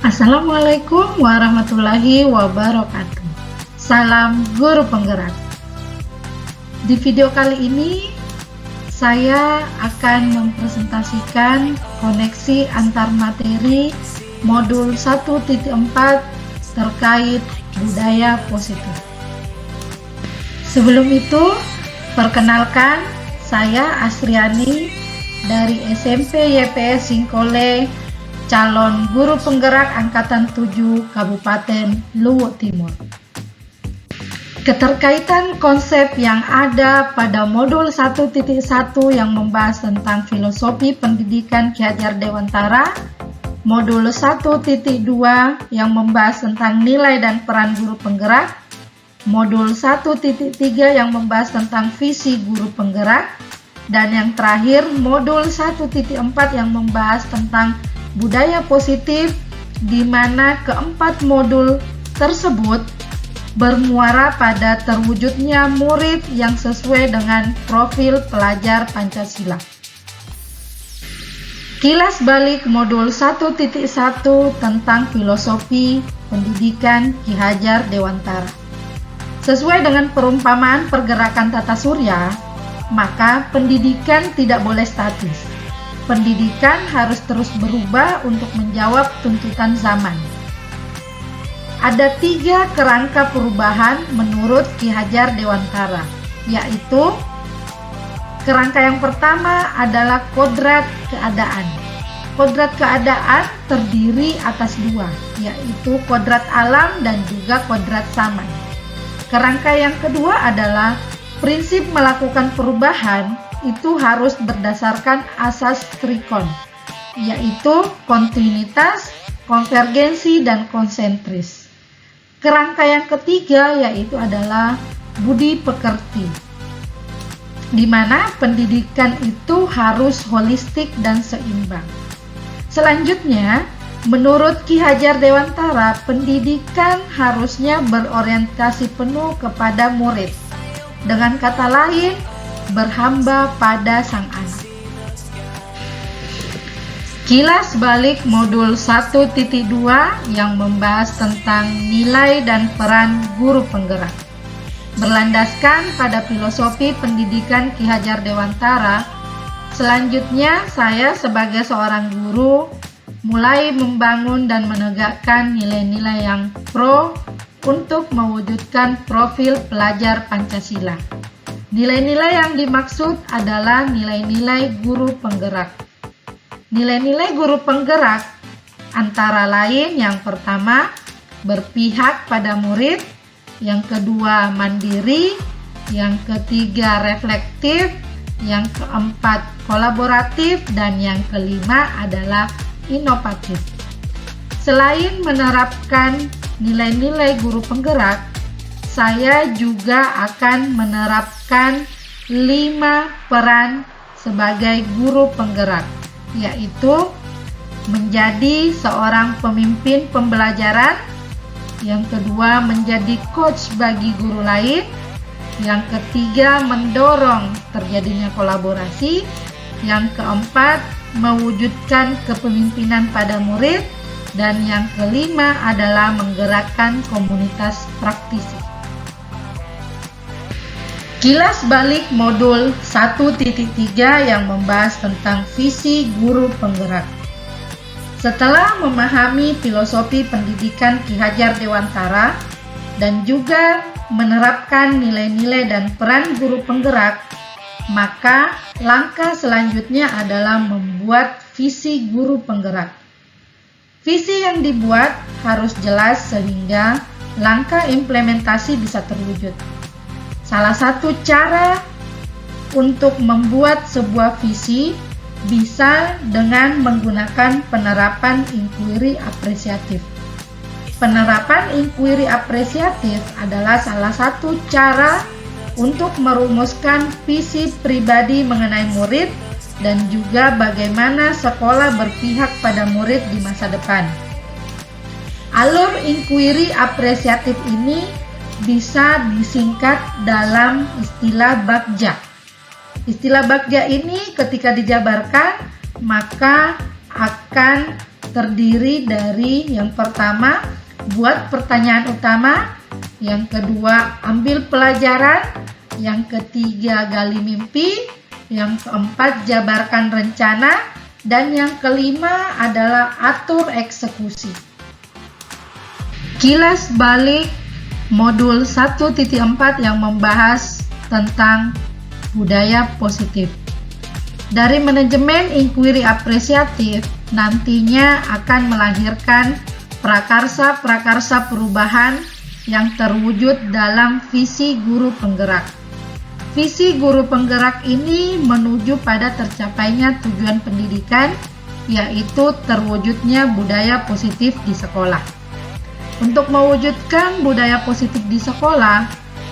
Assalamualaikum warahmatullahi wabarakatuh. Salam guru penggerak. Di video kali ini saya akan mempresentasikan koneksi antar materi modul 1.4 terkait budaya positif. Sebelum itu, perkenalkan, saya Asriani dari SMP YPS Singkole, calon guru penggerak Angkatan 7 Kabupaten Luwu Timur. Keterkaitan konsep yang ada pada modul 1.1 yang membahas tentang filosofi pendidikan Ki Hajar Dewantara, modul 1.2 yang membahas tentang nilai dan peran guru penggerak, modul 1.3 yang membahas tentang visi guru penggerak, dan yang terakhir modul 1.4 yang membahas tentang budaya positif, di mana keempat modul tersebut bermuara pada terwujudnya murid yang sesuai dengan profil pelajar Pancasila. Kilas balik modul 1.1 tentang filosofi pendidikan Ki Hajar Dewantara. Sesuai dengan perumpamaan pergerakan tata surya, maka pendidikan tidak boleh statis. Pendidikan harus terus berubah untuk menjawab tuntutan zaman. Ada 3 kerangka perubahan menurut Ki Hajar Dewantara, yaitu kerangka yang pertama adalah kodrat keadaan. Kodrat keadaan terdiri atas 2, yaitu kodrat alam dan juga kodrat zaman. Kerangka yang kedua adalah prinsip melakukan perubahan itu harus berdasarkan asas trikon, yaitu kontinuitas, konvergensi, dan konsentris. Kerangka yang ketiga yaitu adalah budi pekerti, di mana pendidikan itu harus holistik dan seimbang. Selanjutnya, menurut Ki Hajar Dewantara, pendidikan harusnya berorientasi penuh kepada murid. Dengan kata lain, berhamba pada sang anak. Kilas balik modul 1.2 yang membahas tentang nilai dan peran guru penggerak. Berlandaskan pada filosofi pendidikan Ki Hajar Dewantara, selanjutnya saya sebagai seorang guru mulai membangun dan menegakkan nilai-nilai yang pro untuk mewujudkan profil pelajar Pancasila. Nilai-nilai yang dimaksud adalah nilai-nilai guru penggerak. Nilai-nilai guru penggerak antara lain yang pertama, berpihak pada murid, yang kedua, mandiri, yang ketiga, reflektif, yang keempat, kolaboratif, dan yang kelima adalah inovatif. Selain menerapkan nilai-nilai guru penggerak, saya juga akan menerapkan 5 peran sebagai guru penggerak, yaitu menjadi seorang pemimpin pembelajaran, yang kedua menjadi coach bagi guru lain, yang ketiga mendorong terjadinya kolaborasi, yang keempat mewujudkan kepemimpinan pada murid, dan yang kelima adalah menggerakkan komunitas praktisi. Kilas balik modul 1.3 yang membahas tentang visi guru penggerak. Setelah memahami filosofi pendidikan Ki Hajar Dewantara dan juga menerapkan nilai-nilai dan peran guru penggerak, maka langkah selanjutnya adalah membuat visi guru penggerak. Visi yang dibuat harus jelas sehingga langkah implementasi bisa terwujud. Salah satu cara untuk membuat sebuah visi bisa dengan menggunakan penerapan inquiry apresiatif. Penerapan inquiry apresiatif adalah salah satu cara untuk merumuskan visi pribadi mengenai murid dan juga bagaimana sekolah berpihak pada murid di masa depan. Alur inquiry apresiatif ini bisa disingkat dalam istilah Bagja. Istilah Bagja ini ketika dijabarkan maka akan terdiri dari yang pertama, buat pertanyaan utama, yang kedua, ambil pelajaran, yang ketiga, gali mimpi, yang keempat, jabarkan rencana, dan yang kelima adalah atur eksekusi. Kilas balik modul 1.4 yang membahas tentang budaya positif. Dari manajemen inquiry apresiatif nantinya akan melahirkan prakarsa-prakarsa perubahan yang terwujud dalam visi guru penggerak. Visi guru penggerak ini menuju pada tercapainya tujuan pendidikan, yaitu terwujudnya budaya positif di sekolah. Untuk mewujudkan budaya positif di sekolah,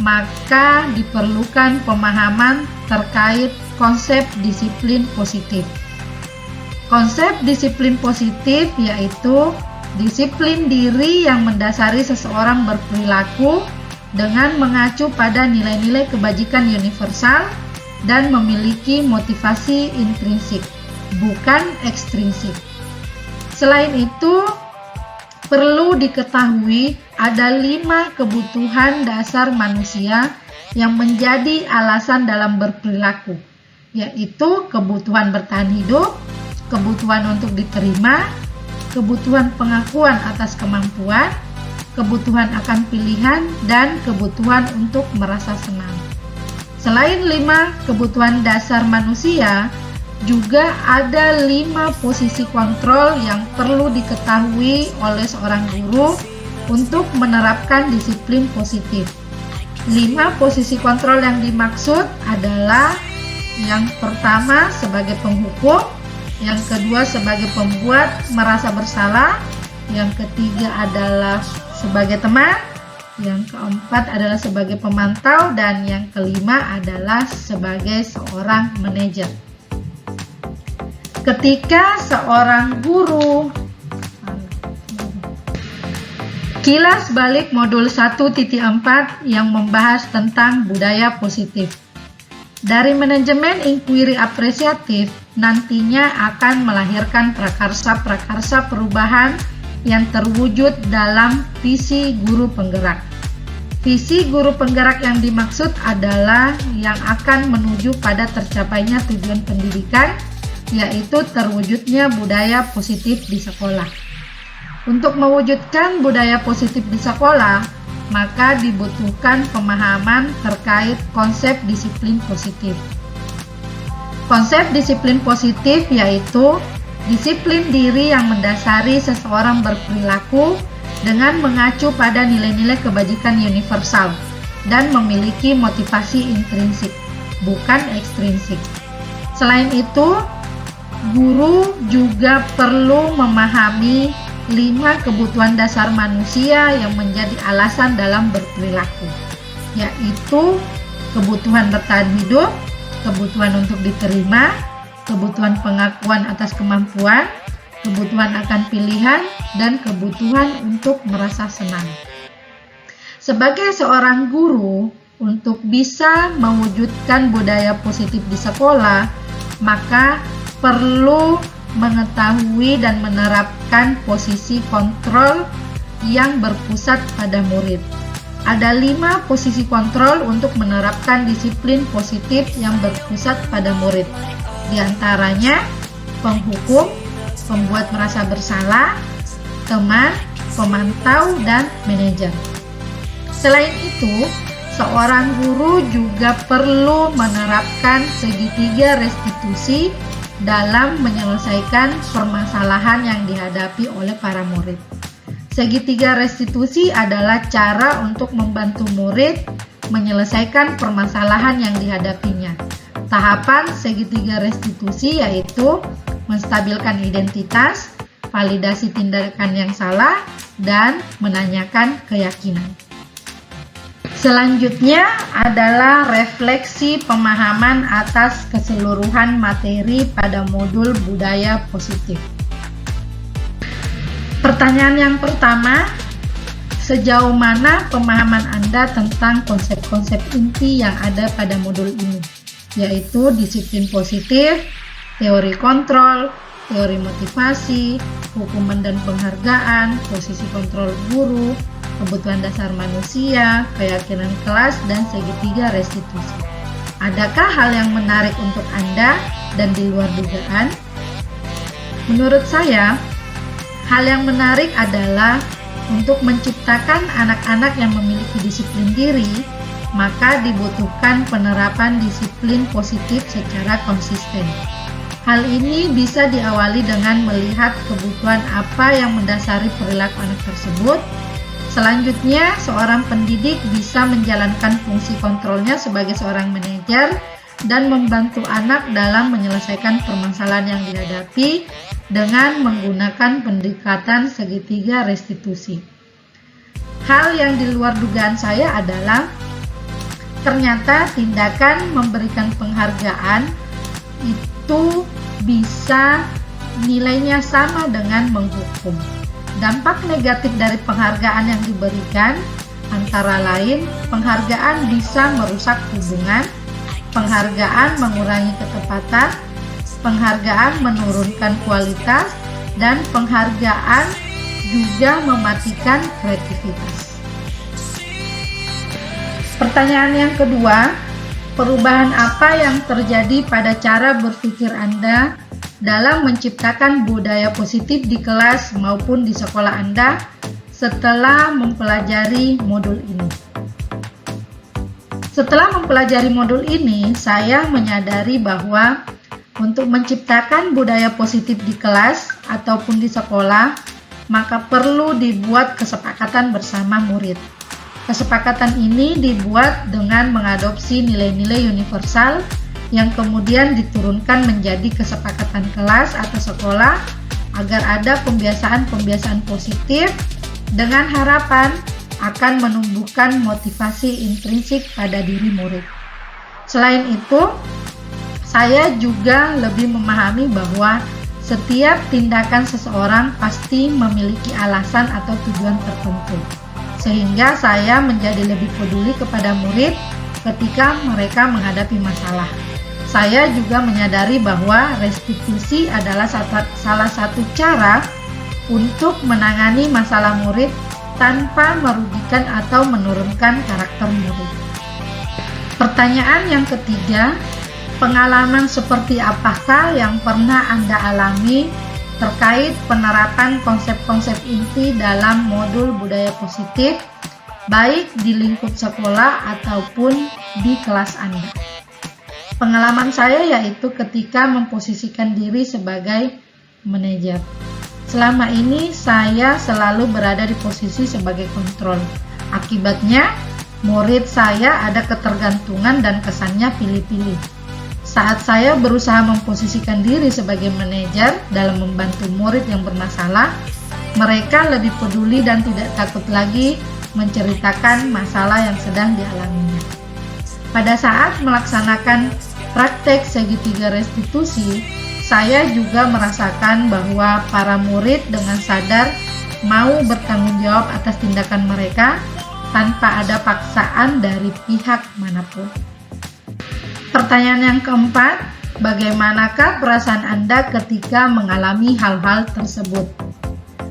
maka diperlukan pemahaman terkait konsep disiplin positif. Konsep disiplin positif yaitu disiplin diri yang mendasari seseorang berperilaku dengan mengacu pada nilai-nilai kebajikan universal dan memiliki motivasi intrinsik, bukan ekstrinsik. Selain itu, perlu diketahui ada 5 kebutuhan dasar manusia yang menjadi alasan dalam berperilaku, yaitu kebutuhan bertahan hidup, kebutuhan untuk diterima, kebutuhan pengakuan atas kemampuan, kebutuhan akan pilihan, dan kebutuhan untuk merasa senang. Selain 5 kebutuhan dasar manusia, juga ada 5 posisi kontrol yang perlu diketahui oleh seorang guru untuk menerapkan disiplin positif. 5 posisi kontrol yang dimaksud adalah yang pertama sebagai penghukum, yang kedua sebagai pembuat merasa bersalah, yang ketiga adalah sebagai teman, yang keempat adalah sebagai pemantau, dan yang kelima adalah sebagai seorang manajer. Ketika seorang guru, kilas balik modul 1.4 yang membahas tentang budaya positif. Dari manajemen inquiry apresiatif nantinya akan melahirkan prakarsa-prakarsa perubahan yang terwujud dalam visi guru penggerak. Visi guru penggerak yang dimaksud adalah yang akan menuju pada tercapainya tujuan pendidikan, yaitu terwujudnya budaya positif di sekolah. Untuk mewujudkan budaya positif di sekolah, maka dibutuhkan pemahaman terkait konsep disiplin positif. Konsep disiplin positif yaitu disiplin diri yang mendasari seseorang berperilaku dengan mengacu pada nilai-nilai kebajikan universal dan memiliki motivasi intrinsik, bukan ekstrinsik. Selain itu, guru juga perlu memahami 5 kebutuhan dasar manusia yang menjadi alasan dalam berperilaku, yaitu kebutuhan bertahan hidup, kebutuhan untuk diterima, kebutuhan pengakuan atas kemampuan, kebutuhan akan pilihan, dan kebutuhan untuk merasa senang. Sebagai seorang guru, untuk bisa mewujudkan budaya positif di sekolah, maka perlu mengetahui dan menerapkan posisi kontrol yang berpusat pada murid. Ada 5 posisi kontrol untuk menerapkan disiplin positif yang berpusat pada murid. Di antaranya penghukum, pembuat merasa bersalah, teman, pemantau, dan manajer. Selain itu, seorang guru juga perlu menerapkan segitiga restitusi dalam menyelesaikan permasalahan yang dihadapi oleh para murid. Segitiga restitusi adalah cara untuk membantu murid menyelesaikan permasalahan yang dihadapinya. Tahapan segitiga restitusi yaitu menstabilkan identitas, validasi tindakan yang salah, dan menanyakan keyakinan. Selanjutnya adalah refleksi pemahaman atas keseluruhan materi pada modul budaya positif. Pertanyaan yang pertama, sejauh mana pemahaman Anda tentang konsep-konsep inti yang ada pada modul ini, yaitu disiplin positif, teori kontrol, teori motivasi, hukuman dan penghargaan, posisi kontrol guru, kebutuhan dasar manusia, keyakinan kelas, dan segitiga restitusi. Adakah hal yang menarik untuk Anda dan di luar dugaan? Menurut saya, hal yang menarik adalah untuk menciptakan anak-anak yang memiliki disiplin diri, maka dibutuhkan penerapan disiplin positif secara konsisten. Hal ini bisa diawali dengan melihat kebutuhan apa yang mendasari perilaku anak tersebut. Selanjutnya, seorang pendidik bisa menjalankan fungsi kontrolnya sebagai seorang manajer dan membantu anak dalam menyelesaikan permasalahan yang dihadapi dengan menggunakan pendekatan segitiga restitusi. Hal yang di luar dugaan saya adalah ternyata tindakan memberikan penghargaan itu bisa nilainya sama dengan menghukum. Dampak negatif dari penghargaan yang diberikan antara lain penghargaan bisa merusak hubungan, penghargaan mengurangi ketepatan, penghargaan menurunkan kualitas, dan penghargaan juga mematikan kreativitas. Pertanyaan yang kedua, perubahan apa yang terjadi pada cara berpikir Anda dalam menciptakan budaya positif di kelas maupun di sekolah Anda setelah mempelajari modul ini? Setelah mempelajari modul ini, saya menyadari bahwa untuk menciptakan budaya positif di kelas ataupun di sekolah, maka perlu dibuat kesepakatan bersama murid. Kesepakatan ini dibuat dengan mengadopsi nilai-nilai universal yang kemudian diturunkan menjadi kesepakatan kelas atau sekolah agar ada pembiasaan-pembiasaan positif dengan harapan akan menumbuhkan motivasi intrinsik pada diri murid. Selain itu, saya juga lebih memahami bahwa setiap tindakan seseorang pasti memiliki alasan atau tujuan tertentu, sehingga saya menjadi lebih peduli kepada murid ketika mereka menghadapi masalah. Saya juga menyadari bahwa restitusi adalah salah satu cara untuk menangani masalah murid tanpa merugikan atau menurunkan karakter murid. Pertanyaan yang ketiga, pengalaman seperti apakah yang pernah Anda alami terkait penerapan konsep-konsep inti dalam modul budaya positif, baik di lingkup sekolah ataupun di kelas Anda? Pengalaman saya yaitu ketika memposisikan diri sebagai manajer. Selama ini saya selalu berada di posisi sebagai kontrol. Akibatnya, murid saya ada ketergantungan dan kesannya pilih-pilih. Saat saya berusaha memposisikan diri sebagai manajer dalam membantu murid yang bermasalah, mereka lebih peduli dan tidak takut lagi menceritakan masalah yang sedang dialaminya. Pada saat melaksanakan praktek segitiga restitusi, saya juga merasakan bahwa para murid dengan sadar mau bertanggung jawab atas tindakan mereka tanpa ada paksaan dari pihak manapun. Pertanyaan yang keempat, bagaimanakah perasaan Anda ketika mengalami hal-hal tersebut?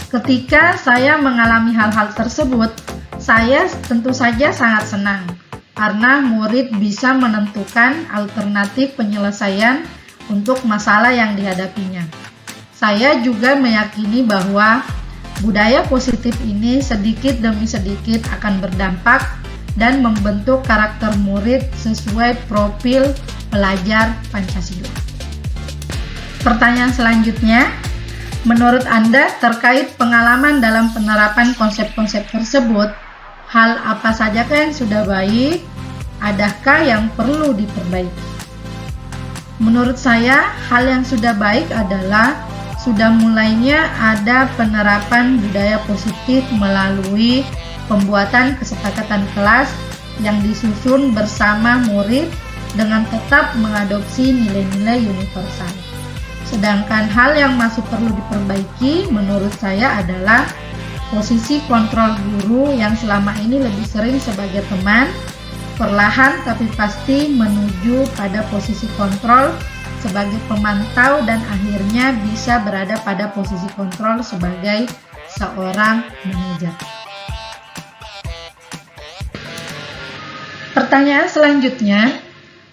Ketika saya mengalami hal-hal tersebut, saya tentu saja sangat senang karena murid bisa menentukan alternatif penyelesaian untuk masalah yang dihadapinya. Saya juga meyakini bahwa budaya positif ini sedikit demi sedikit akan berdampak dan membentuk karakter murid sesuai profil pelajar Pancasila. Pertanyaan selanjutnya, menurut Anda terkait pengalaman dalam penerapan konsep-konsep tersebut, hal apa sajakah yang sudah baik? Adakah yang perlu diperbaiki? Menurut saya, hal yang sudah baik adalah sudah mulainya ada penerapan budaya positif melalui pembuatan kesepakatan kelas yang disusun bersama murid dengan tetap mengadopsi nilai-nilai universal. Sedangkan hal yang masih perlu diperbaiki menurut saya adalah posisi kontrol guru yang selama ini lebih sering sebagai teman, perlahan tapi pasti menuju pada posisi kontrol sebagai pemantau dan akhirnya bisa berada pada posisi kontrol sebagai seorang manajer. Pertanyaan selanjutnya,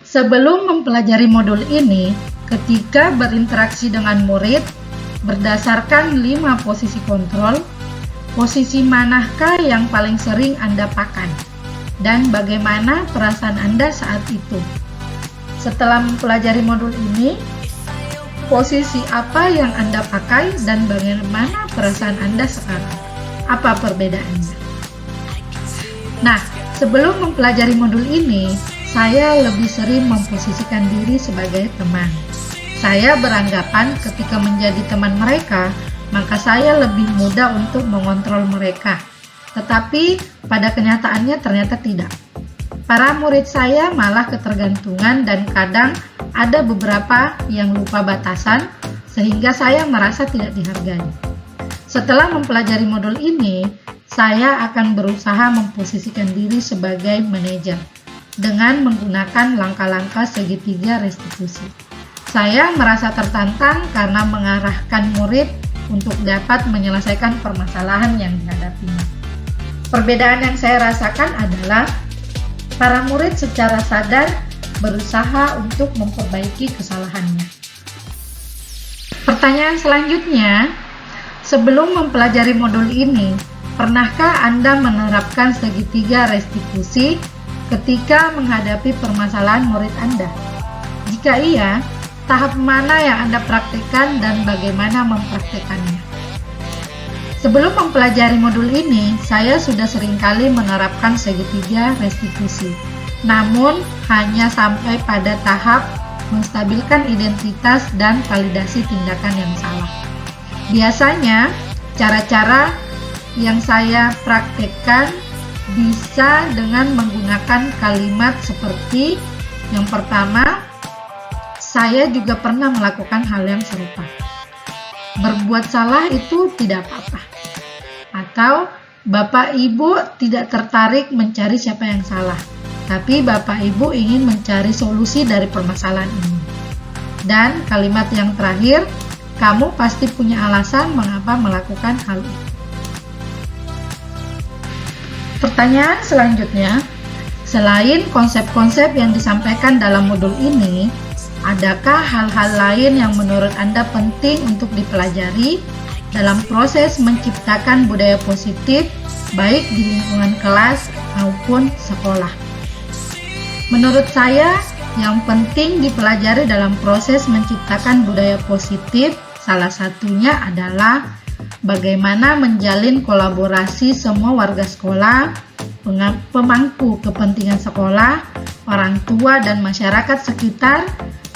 sebelum mempelajari modul ini, ketika berinteraksi dengan murid, berdasarkan 5 posisi kontrol, posisi manakah yang paling sering Anda pakai? Dan bagaimana perasaan Anda saat itu? Setelah mempelajari modul ini, posisi apa yang Anda pakai dan bagaimana perasaan Anda sekarang? Apa perbedaannya? Nah, sebelum mempelajari modul ini, saya lebih sering memposisikan diri sebagai teman. Saya beranggapan ketika menjadi teman mereka, maka saya lebih mudah untuk mengontrol mereka. Tetapi pada kenyataannya ternyata tidak. Para murid saya malah ketergantungan dan kadang ada beberapa yang lupa batasan sehingga saya merasa tidak dihargai. Setelah mempelajari modul ini, saya akan berusaha memposisikan diri sebagai manajer dengan menggunakan langkah-langkah segitiga restitusi. Saya merasa tertantang karena mengarahkan murid untuk dapat menyelesaikan permasalahan yang dihadapinya. Perbedaan yang saya rasakan adalah para murid secara sadar berusaha untuk memperbaiki kesalahannya. Pertanyaan selanjutnya, sebelum mempelajari modul ini, pernahkah Anda menerapkan segitiga restitusi ketika menghadapi permasalahan murid Anda? Jika iya, tahap mana yang Anda praktikkan dan bagaimana mempraktikannya? Sebelum mempelajari modul ini, saya sudah seringkali menerapkan segitiga restitusi, namun hanya sampai pada tahap menstabilkan identitas dan validasi tindakan yang salah. Biasanya, cara-cara yang saya praktekkan bisa dengan menggunakan kalimat seperti yang pertama, saya juga pernah melakukan hal yang serupa. Berbuat salah itu tidak apa-apa. Atau Bapak Ibu tidak tertarik mencari siapa yang salah, tapi Bapak Ibu ingin mencari solusi dari permasalahan ini. Dan kalimat yang terakhir, kamu pasti punya alasan mengapa melakukan hal itu. Pertanyaan selanjutnya, selain konsep-konsep yang disampaikan dalam modul ini, adakah hal-hal lain yang menurut Anda penting untuk dipelajari dalam proses menciptakan budaya positif, baik di lingkungan kelas maupun sekolah? Menurut saya, yang penting dipelajari dalam proses menciptakan budaya positif, salah satunya adalah bagaimana menjalin kolaborasi semua warga sekolah, pemangku kepentingan sekolah, orang tua dan masyarakat sekitar,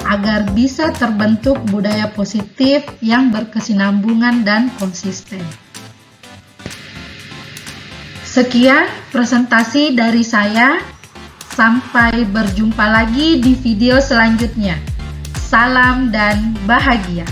agar bisa terbentuk budaya positif yang berkesinambungan dan konsisten. Sekian presentasi dari saya. Sampai berjumpa lagi di video selanjutnya. Salam dan bahagia.